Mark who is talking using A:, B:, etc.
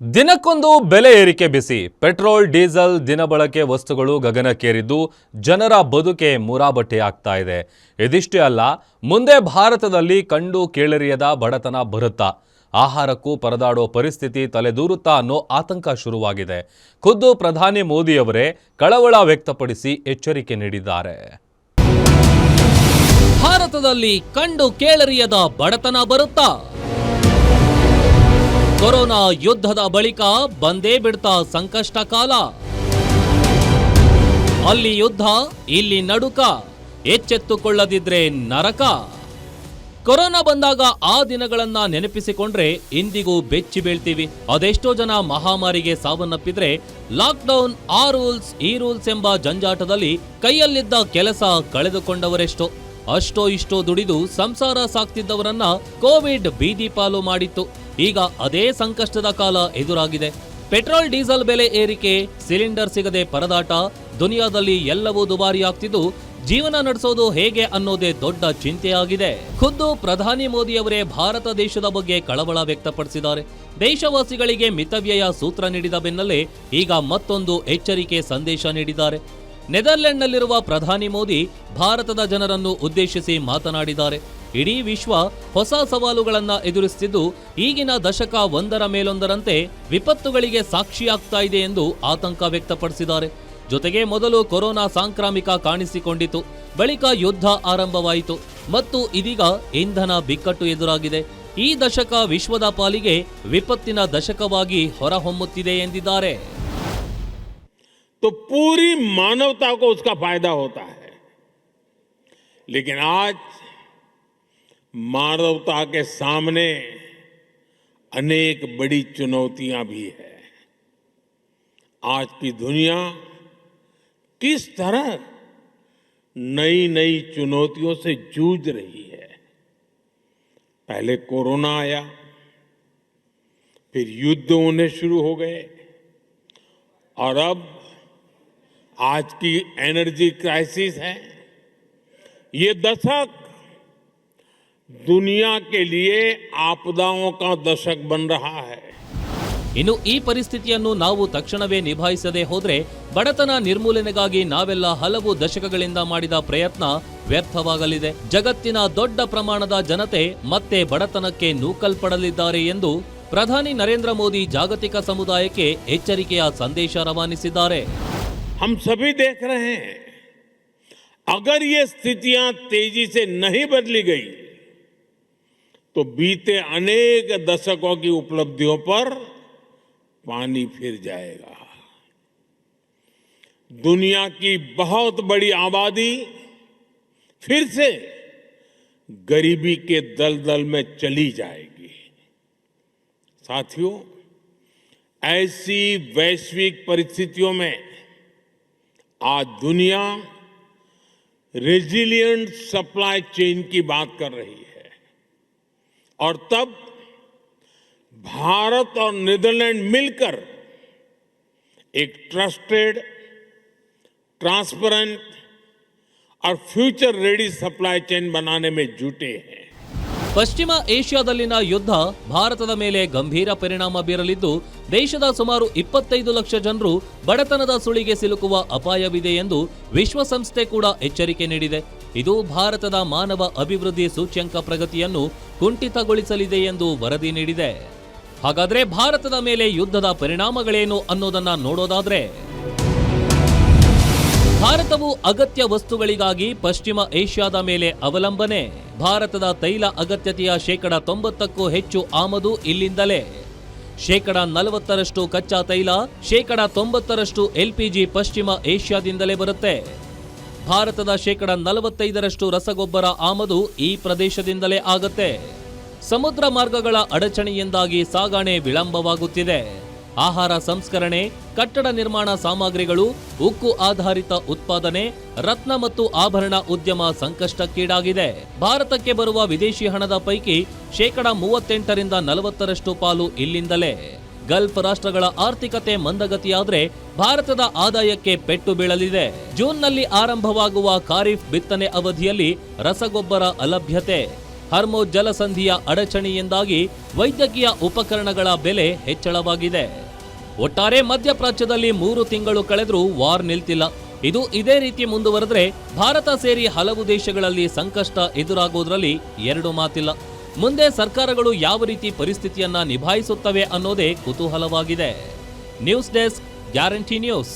A: ದಿನಕ್ಕೊಂದು ಬೆಲೆ ಏರಿಕೆ ಬಿಸಿ. ಪೆಟ್ರೋಲ್, ಡೀಸೆಲ್, ದಿನಬಳಕೆ ವಸ್ತುಗಳು ಗಗನಕ್ಕೇರಿದ್ದು ಜನರ ಬದುಕೆ ಮುರಾಬಟ್ಟೆಯಾಗ್ತಾ ಇದೆ. ಇದಿಷ್ಟೇ ಅಲ್ಲ, ಮುಂದೆ ಭಾರತದಲ್ಲಿ ಕಂಡು ಕೇಳರಿಯದ ಬಡತನ ಬರುತ್ತಾ, ಆಹಾರಕ್ಕೂ ಪರದಾಡೋ ಪರಿಸ್ಥಿತಿ ತಲೆದೂರುತ್ತಾ ಅನ್ನೋ ಆತಂಕ ಶುರುವಾಗಿದೆ. ಖುದ್ದು ಪ್ರಧಾನಿ ಮೋದಿಯವರೇ ಕಳವಳ ವ್ಯಕ್ತಪಡಿಸಿ ಎಚ್ಚರಿಕೆ ನೀಡಿದ್ದಾರೆ.
B: ಭಾರತದಲ್ಲಿ ಕಂಡು ಕೇಳರಿಯದ ಬಡತನ ಬರುತ್ತಾ? ಕೊರೋನಾ ಯುದ್ಧದ ಬಳಿಕ ಬಂದೇ ಬಿಡ್ತಾ ಸಂಕಷ್ಟ ಕಾಲ. ಅಲ್ಲಿ ಯುದ್ಧ, ಇಲ್ಲಿ ನಡುಕ, ಎಚ್ಚೆತ್ತುಕೊಳ್ಳದಿದ್ರೆ ನರಕ. ಕೊರೋನಾ ಬಂದಾಗ ಆ ದಿನಗಳನ್ನ ನೆನಪಿಸಿಕೊಂಡ್ರೆ ಇಂದಿಗೂ ಬೆಚ್ಚಿ ಬೀಳ್ತೀವಿ. ಅದೆಷ್ಟೋ ಜನ ಮಹಾಮಾರಿಗೆ ಸಾವನ್ನಪ್ಪಿದ್ರೆ ಲಾಕ್ಡೌನ್, ಆ ರೂಲ್ಸ್ ಈ ರೂಲ್ಸ್ ಎಂಬ ಜಂಜಾಟದಲ್ಲಿ ಕೈಯಲ್ಲಿದ್ದ ಕೆಲಸ ಕಳೆದುಕೊಂಡವರೆಷ್ಟೋ. ಅಷ್ಟೋ ಇಷ್ಟೋ ದುಡಿದು ಸಂಸಾರ ಸಾಕ್ತಿದ್ದವರನ್ನ ಕೋವಿಡ್ ಬೀದಿ ಪಾಲು ಮಾಡಿತ್ತು. ಈಗ ಅದೇ ಸಂಕಷ್ಟದ ಕಾಲ ಎದುರಾಗಿದೆ. ಪೆಟ್ರೋಲ್, ಡೀಸೆಲ್ ಬೆಲೆ ಏರಿಕೆ, ಸಿಲಿಂಡರ್ ಸಿಗದೆ ಪರದಾಟ, ದುನಿಯಾದಲ್ಲಿ ಎಲ್ಲವೂ ದುಬಾರಿಯಾಗ್ತಿದ್ದು ಜೀವನ ನಡೆಸೋದು ಹೇಗೆ ಅನ್ನೋದೇ ದೊಡ್ಡ ಚಿಂತೆಯಾಗಿದೆ. ಖುದ್ದು ಪ್ರಧಾನಿ ಮೋದಿಯವರೇ ಭಾರತ ದೇಶದ ಬಗ್ಗೆ ಕಳವಳ ವ್ಯಕ್ತಪಡಿಸಿದ್ದಾರೆ. ದೇಶವಾಸಿಗಳಿಗೆ ಮಿತವ್ಯಯ ಸೂತ್ರ ನೀಡಿದ ಬೆನ್ನಲ್ಲೇ ಈಗ ಮತ್ತೊಂದು ಎಚ್ಚರಿಕೆ ಸಂದೇಶ ನೀಡಿದ್ದಾರೆ. ನೆದರ್ಲೆಂಡ್ನಲ್ಲಿರುವ ಪ್ರಧಾನಿ ಮೋದಿ ಭಾರತದ ಜನರನ್ನು ಉದ್ದೇಶಿಸಿ ಮಾತನಾಡಿದ್ದಾರೆ. ಇಡೀ ವಿಶ್ವ ಹೊಸ ಸವಾಲುಗಳನ್ನ ಎದುರಿಸುತ್ತಿದ್ದು ಈಗಿನ ದಶಕ ಒಂದರ ಮೇಲೊಂದರಂತೆ ವಿಪತ್ತುಗಳಿಗೆ ಸಾಕ್ಷಿಯಾಗ್ತಾ ಇದೆ ಎಂದು ಆತಂಕ ವ್ಯಕ್ತಪಡಿಸಿದ್ದಾರೆ. ಜೊತೆಗೆ ಮೊದಲು ಕೊರೋನಾ ಸಾಂಕ್ರಾಮಿಕ ಕಾಣಿಸಿಕೊಂಡಿತು, ಬಳಿಕ ಯುದ್ಧ ಆರಂಭವಾಯಿತು ಮತ್ತು ಇದೀಗ ಇಂಧನ ಬಿಕ್ಕಟ್ಟು ಎದುರಾಗಿದೆ. ಈ ದಶಕ ವಿಶ್ವದ ಪಾಲಿಗೆ ವಿಪತ್ತಿನ ದಶಕವಾಗಿ ಹೊರಹೊಮ್ಮುತ್ತಿದೆ ಎಂದಿದ್ದಾರೆ.
C: तो पूरी मानवता को उसका फायदा होता है, लेकिन आज मानवता के सामने अनेक बड़ी चुनौतियां भी है. आज की दुनिया किस तरह नई नई चुनौतियों से जूझ रही है. पहले कोरोना आया, फिर युद्ध होने शुरू हो गए और अब आज की एनर्जी क्राइसिस है. ये दशक दुनिया के लिए आपदाओं का दशक बन रहा है.
B: ಇನ್ನು ಈ ಪರಿಸ್ಥಿತಿಯನ್ನು ನಾವು ತಕ್ಷಣವೇ ನಿಭಾಯಿಸದೆ ಹೋದ್ರೆ ಬಡತನ ನಿರ್ಮೂಲನೆಗಾಗಿ ನಾವೆಲ್ಲ ಹಲವು ದಶಕಗಳಿಂದ ಮಾಡಿದ ಪ್ರಯತ್ನ ವ್ಯರ್ಥವಾಗಲಿದೆ. ಜಗತ್ತಿನ ದೊಡ್ಡ ಪ್ರಮಾಣದ ಜನತೆ ಮತ್ತೆ ಬಡತನಕ್ಕೆ ನೂಕಲ್ಪಡಲಿದ್ದಾರೆ ಎಂದು ಪ್ರಧಾನಿ ನರೇಂದ್ರ ಮೋದಿ ಜಾಗತಿಕ ಸಮುದಾಯಕ್ಕೆ ಎಚ್ಚರಿಕೆಯ ಸಂದೇಶ ರವಾನಿಸಿದ್ದಾರೆ.
C: हम सभी देख रहे हैं, अगर ये स्थितियां तेजी से नहीं बदली गई तो बीते अनेक दशकों की उपलब्धियों पर पानी फिर जाएगा. दुनिया की बहुत बड़ी आबादी फिर से गरीबी के दलदल में चली जाएगी. साथियों, ऐसी वैश्विक परिस्थितियों में आज दुनिया रेजिलिएंट सप्लाई चेन की बात कर रही है और तब भारत और नीदरलैंड मिलकर एक ट्रस्टेड, ट्रांसपेरेंट और फ्यूचर रेडी सप्लाई चेन बनाने में जुटे हैं.
B: ಪಶ್ಚಿಮ ಏಷ್ಯಾದಲ್ಲಿನ ಯುದ್ಧ ಭಾರತದ ಮೇಲೆ ಗಂಭೀರ ಪರಿಣಾಮ ಬೀರಲಿದ್ದು ದೇಶದ ಸುಮಾರು 25 ಲಕ್ಷ ಜನರು ಬಡತನದ ಸುಳಿಗೆ ಸಿಲುಕುವ ಅಪಾಯವಿದೆ ಎಂದು ವಿಶ್ವಸಂಸ್ಥೆ ಕೂಡ ಎಚ್ಚರಿಕೆ ನೀಡಿದೆ. ಇದು ಭಾರತದ ಮಾನವ ಅಭಿವೃದ್ಧಿ ಸೂಚ್ಯಂಕ ಪ್ರಗತಿಯನ್ನು ಕುಂಠಿತಗೊಳಿಸಲಿದೆ ಎಂದು ವರದಿ ನೀಡಿದೆ. ಹಾಗಾದ್ರೆ ಭಾರತದ ಮೇಲೆ ಯುದ್ಧದ ಪರಿಣಾಮಗಳೇನು ಅನ್ನೋದನ್ನ ನೋಡೋದಾದ್ರೆ, ಭಾರತವು ಅಗತ್ಯ ವಸ್ತುಗಳಿಗಾಗಿ ಪಶ್ಚಿಮ ಏಷ್ಯಾದ ಮೇಲೆ ಅವಲಂಬನೆ. ಭಾರತದ ತೈಲ ಅಗತ್ಯತೆಯ 90%ಕ್ಕೂ ಹೆಚ್ಚು ಆಮದು ಇಲ್ಲಿಂದಲೇ. 40% ಕಚ್ಚಾ ತೈಲ, 90% LPG ಪಶ್ಚಿಮ ಏಷ್ಯಾದಿಂದಲೇ ಬರುತ್ತೆ. ಭಾರತದ 45% ರಸಗೊಬ್ಬರ ಆಮದು ಈ ಪ್ರದೇಶದಿಂದಲೇ ಆಗತ್ತೆ. ಸಮುದ್ರ ಮಾರ್ಗಗಳ ಅಡಚಣೆಯಿಂದಾಗಿ ಸಾಗಣೆ ವಿಳಂಬವಾಗುತ್ತಿದೆ. ಆಹಾರ ಸಂಸ್ಕರಣೆ, ಕಟ್ಟಡ ನಿರ್ಮಾಣ ಸಾಮಗ್ರಿಗಳು, ಉಕ್ಕು ಆಧಾರಿತ ಉತ್ಪಾದನೆ, ರತ್ನ ಮತ್ತು ಆಭರಣ ಉದ್ಯಮ ಸಂಕಷ್ಟಕ್ಕೀಡಾಗಿದೆ. ಭಾರತಕ್ಕೆ ಬರುವ ವಿದೇಶಿ ಹಣದ ಪೈಕಿ 38ರಿಂದ 40% ಪಾಲು ಇಲ್ಲಿಂದಲೇ. ಗಲ್ಫ್ ರಾಷ್ಟ್ರಗಳ ಆರ್ಥಿಕತೆ ಮಂದಗತಿಯಾದ್ರೆ ಭಾರತದ ಆದಾಯಕ್ಕೆ ಪೆಟ್ಟು ಬೀಳಲಿದೆ. ಜೂನ್ನಲ್ಲಿ ಆರಂಭವಾಗುವ ಖಾರಿಫ್ ಬಿತ್ತನೆ ಅವಧಿಯಲ್ಲಿ ರಸಗೊಬ್ಬರ ಅಲಭ್ಯತೆ, ಹರ್ಮೋಜ್ ಜಲಸಂಧಿಯ ಅಡಚಣೆಯಿಂದಾಗಿ ವೈದ್ಯಕೀಯ ಉಪಕರಣಗಳ ಬೆಲೆ ಹೆಚ್ಚಳವಾಗಿದೆ. ಒಟ್ಟಾರೆ ಮಧ್ಯಪ್ರಾಚ್ಯದಲ್ಲಿ 3 ತಿಂಗಳು ಕಳೆದರೂ ವಾರ್ ನಿಲ್ತಿಲ್ಲ. ಇದು ಇದೇ ರೀತಿ ಮುಂದುವರೆದ್ರೆ ಭಾರತ ಸೇರಿ ಹಲವು ದೇಶಗಳಲ್ಲಿ ಸಂಕಷ್ಟ ಎದುರಾಗೋದ್ರಲ್ಲಿ 2 ಮಾತಿಲ್ಲ. ಮುಂದೆ ಸರ್ಕಾರಗಳು ಯಾವ ರೀತಿ ಪರಿಸ್ಥಿತಿಯನ್ನ ನಿಭಾಯಿಸುತ್ತವೆ ಅನ್ನೋದೇ ಕುತೂಹಲವಾಗಿದೆ. News desk, guarantee news.